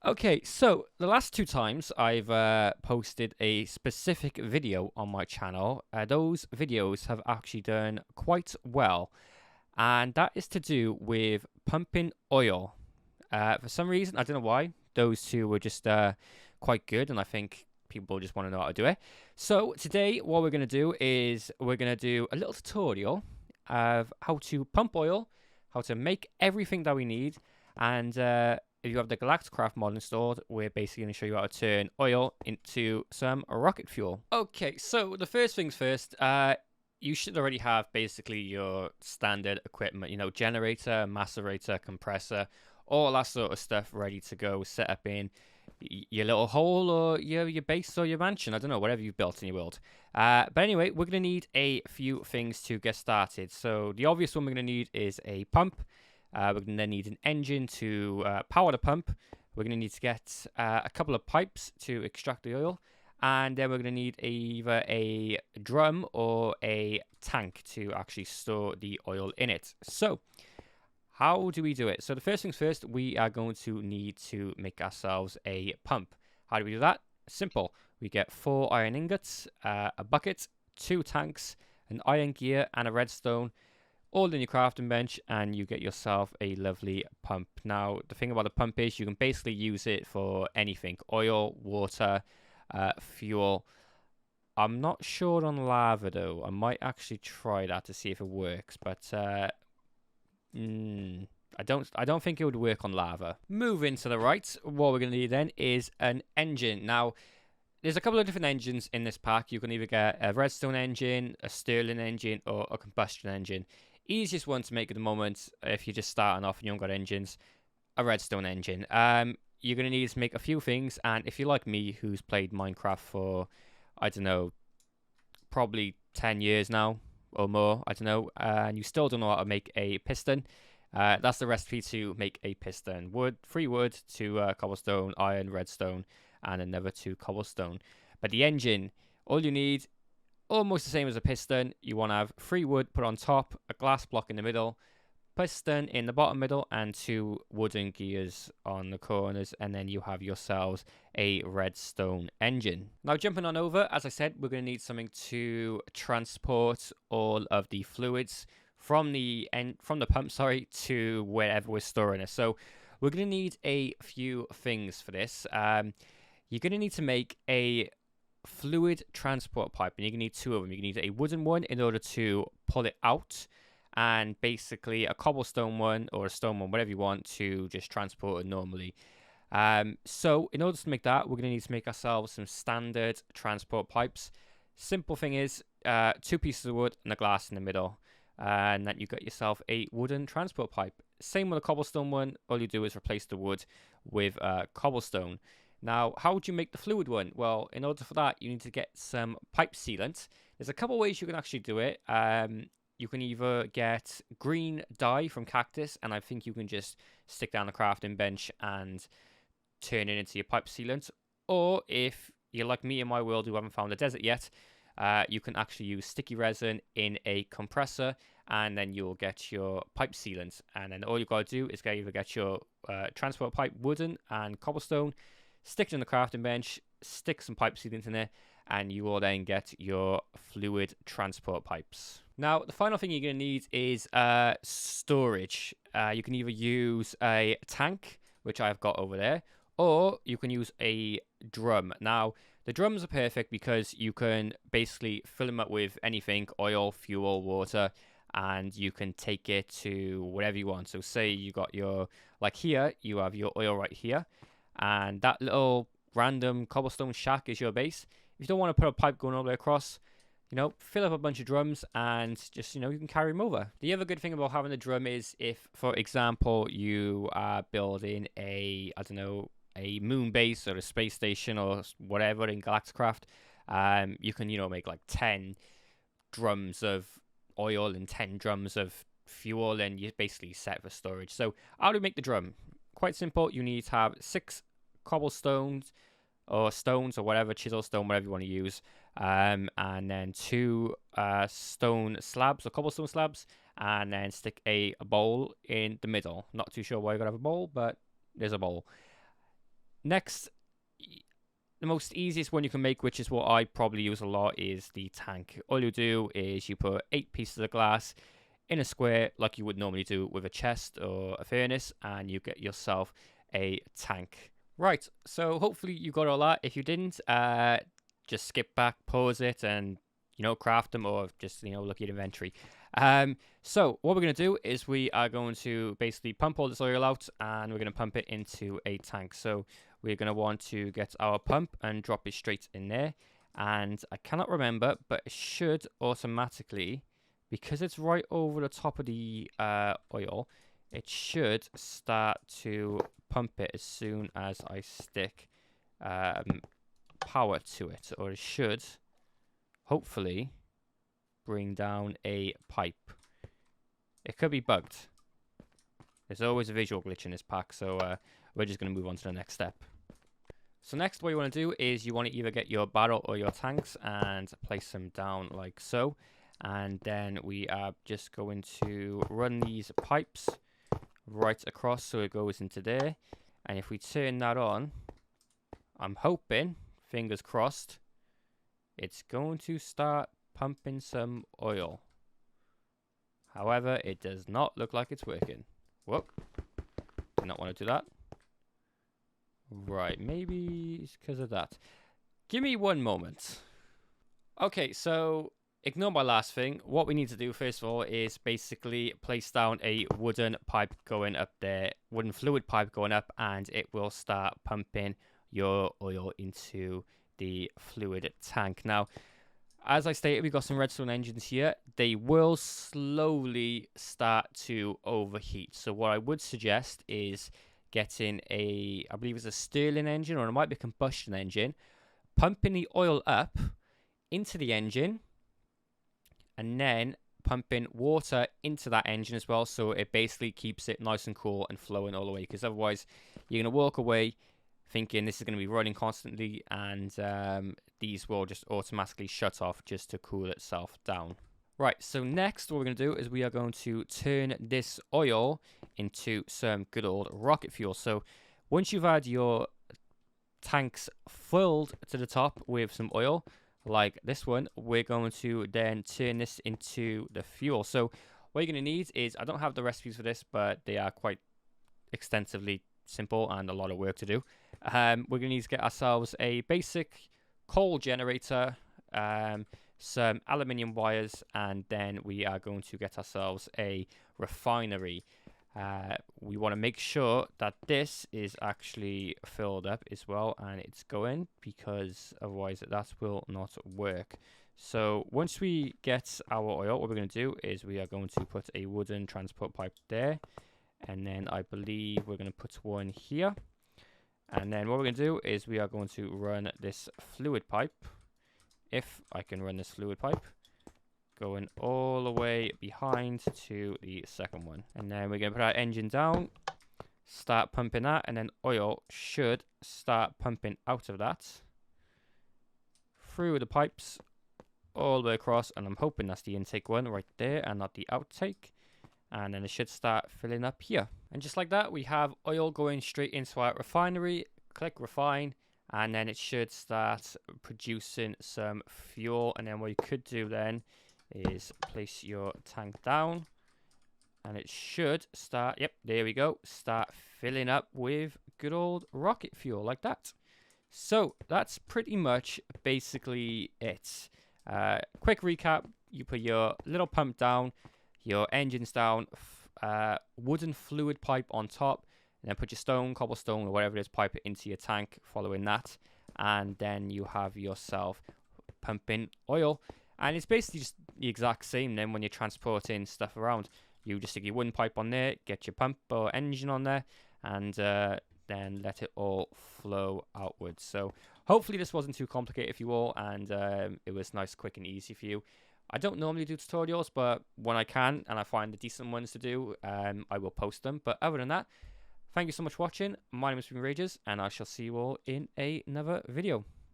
Okay, so the last two times I've posted a specific video on my channel, those videos have actually done quite well, and that is to do with pumping oil. For some reason, I don't know why, those two were just quite good, and I think people just want to know how to do it. So today, what we're going to do is we're going to do a little tutorial of how to pump oil, how to make everything that we need, and if you have the Galacticraft mod installed, we're basically going to show you how to turn oil into some rocket fuel. Okay, so the first things first, you should already have basically your standard equipment, you know, generator, macerator, compressor, all that sort of stuff ready to go, set up in your little hole or your base or your mansion. I don't know, whatever you've built in your world. But anyway, we're going to need a few things to get started. So the obvious one we're going to need is a pump. We're going to then need an engine to power the pump. We're going to need to get a couple of pipes to extract the oil. And then we're going to need either a drum or a tank to actually store the oil in it. So how do we do it? So the first things first, we are going to need to make ourselves a pump. How do we do that? Simple. We get 4 iron ingots, a bucket, 2 tanks, an iron gear, and a redstone, all in your crafting bench, and you get yourself a lovely pump. Now, the thing about the pump is you can basically use it for anything. Oil, water, fuel. I'm not sure on lava, though. I might actually try that to see if it works, but I don't think it would work on lava. Moving to the right, what we're going to need then is an engine. Now, there's a couple of different engines in this pack. You can either get a redstone engine, a Stirling engine, or a combustion engine. Easiest one to make at the moment, if you're just starting off and you haven't got engines, a redstone engine. You're going to need to make a few things, and if you're like me, who's played Minecraft for, I don't know, probably 10 years now, or more, I don't know, and you still don't know how to make a piston, that's the recipe to make a piston. 3 wood, 2 cobblestone, iron, redstone, and another 2 cobblestone. But the engine, all you need, almost the same as a piston, you want to have 3 wood put on top, a glass block in the middle, piston in the bottom middle, and 2 wooden gears on the corners, and then you have yourselves a redstone engine. Now jumping on over, as I said, we're going to need something to transport all of the fluids from the pump, to wherever we're storing it. So we're going to need a few things for this. You're going to need to make a fluid transport pipe, and you're going to need 2 of them. You're going to need a wooden one in order to pull it out, and basically a cobblestone one or a stone one, whatever you want, to just transport it normally. So in order to make that, we're going to need to make ourselves some standard transport pipes. Simple thing is 2 pieces of wood and a glass in the middle, and then you got yourself a wooden transport pipe. Same with a cobblestone one. All you do is replace the wood with cobblestone. Now, how would you make the fluid one? Well, in order for that, you need to get some pipe sealant. There's a couple ways you can actually do it. You can either get green dye from cactus, and I think you can just stick down the crafting bench and turn it into your pipe sealant. Or if you're like me in my world who haven't found the desert yet, you can actually use sticky resin in a compressor, and then you'll get your pipe sealant. And then all you've got to do is either get your transport pipe wooden and cobblestone, stick it in the crafting bench, stick some pipe sealant in there, and you will then get your fluid transport pipes. Now, the final thing you're going to need is storage. You can either use a tank, which I've got over there, or you can use a drum. Now, the drums are perfect because you can basically fill them up with anything, oil, fuel, water, and you can take it to whatever you want. So say you got your, like here, you have your oil right here, and that little random cobblestone shack is your base. If you don't want to put a pipe going all the way across, you know, fill up a bunch of drums and just, you know, you can carry them over. The other good thing about having a drum is if, for example, you are building a, I don't know, a moon base or a space station or whatever in Galacticraft, you can, you know, make like 10 drums of oil and 10 drums of fuel, and you're basically set for storage. So how do we make the drum? Quite simple. You need to have 6 cobblestones or stones or whatever, chisel stone, whatever you want to use, and then 2 stone slabs or cobblestone slabs, and then stick a bowl in the middle. Not too sure why you gotta have a bowl, but there's a bowl. Next, the most easiest one you can make, which is what I probably use a lot, is the tank. All you do is you put 8 pieces of glass in a square like you would normally do with a chest or a furnace, and you get yourself a tank. Right, so hopefully you got all that. If you didn't, just skip back, pause it, and craft them, or just look at your inventory. So what we're going to do is we are going to basically pump all this oil out, and we're going to pump it into a tank. So we're going to want to get our pump and drop it straight in there. And I cannot remember, but it should automatically, because it's right over the top of the oil, it should start to pump it as soon as I stick power to it, or it should hopefully bring down a pipe. It could be bugged. There's always a visual glitch in this pack, so we're just going to move on to the next step. So next, what you want to do is you want to either get your barrel or your tanks and place them down like so. And then we are just going to run these pipes right across so it goes into there. And if we turn that on, I'm hoping, fingers crossed, it's going to start pumping some oil. However, it does not look like it's working. Whoop. Did not want to do that. Right, maybe it's because of that. Give me one moment. Okay, so ignore my last thing. What we need to do first of all is basically place down a wooden pipe going up there, wooden fluid pipe going up, and it will start pumping your oil into the fluid tank. Now, as I stated, we've got some redstone engines here. They will slowly start to overheat. So what I would suggest is getting I believe it's a Stirling engine, or it might be a combustion engine, pumping the oil up into the engine, and then pumping water into that engine as well, so it basically keeps it nice and cool and flowing all the way, because otherwise you're going to walk away thinking this is going to be running constantly, and these will just automatically shut off just to cool itself down. Right, so next what we're going to do is we are going to turn this oil into some good old rocket fuel. So once you've had your tanks filled to the top with some oil, like this one, we're going to then turn this into the fuel. So what you're going to need is, I don't have the recipes for this, but they are quite extensively simple and a lot of work to do. We're going to need to get ourselves a basic coal generator, some aluminium wires, and then we are going to get ourselves a refinery. We want to make sure that this is actually filled up as well, and it's going, because otherwise that will not work. So once we get our oil, what we're going to do is we are going to put a wooden transport pipe there, and then I believe we're going to put one here. And then what we're going to do is we are going to run this fluid pipe, if I can run this fluid pipe, going all the way behind to the second one. And then we're going to put our engine down, start pumping that, and then oil should start pumping out of that through the pipes all the way across, and I'm hoping that's the intake one right there and not the outtake. And then it should start filling up here. And just like that, we have oil going straight into our refinery. Click refine, and then it should start producing some fuel. And then what you could do then is place your tank down, and it should start, yep, there we go, start filling up with good old rocket fuel like that. So that's pretty much basically it. Quick recap: you put your little pump down, your engines down, wooden fluid pipe on top, and then put your stone, cobblestone, or whatever it is, pipe it into your tank following that, and then you have yourself pumping oil. And it's basically just the exact same then when you're transporting stuff around. You just stick your wooden pipe on there, get your pump or engine on there, and then let it all flow outwards. So hopefully this wasn't too complicated for you all, and it was nice, quick, and easy for you. I don't normally do tutorials, but when I can and I find the decent ones to do, I will post them. But other than that, thank you so much for watching. My name has been Rages, and I shall see you all in another video.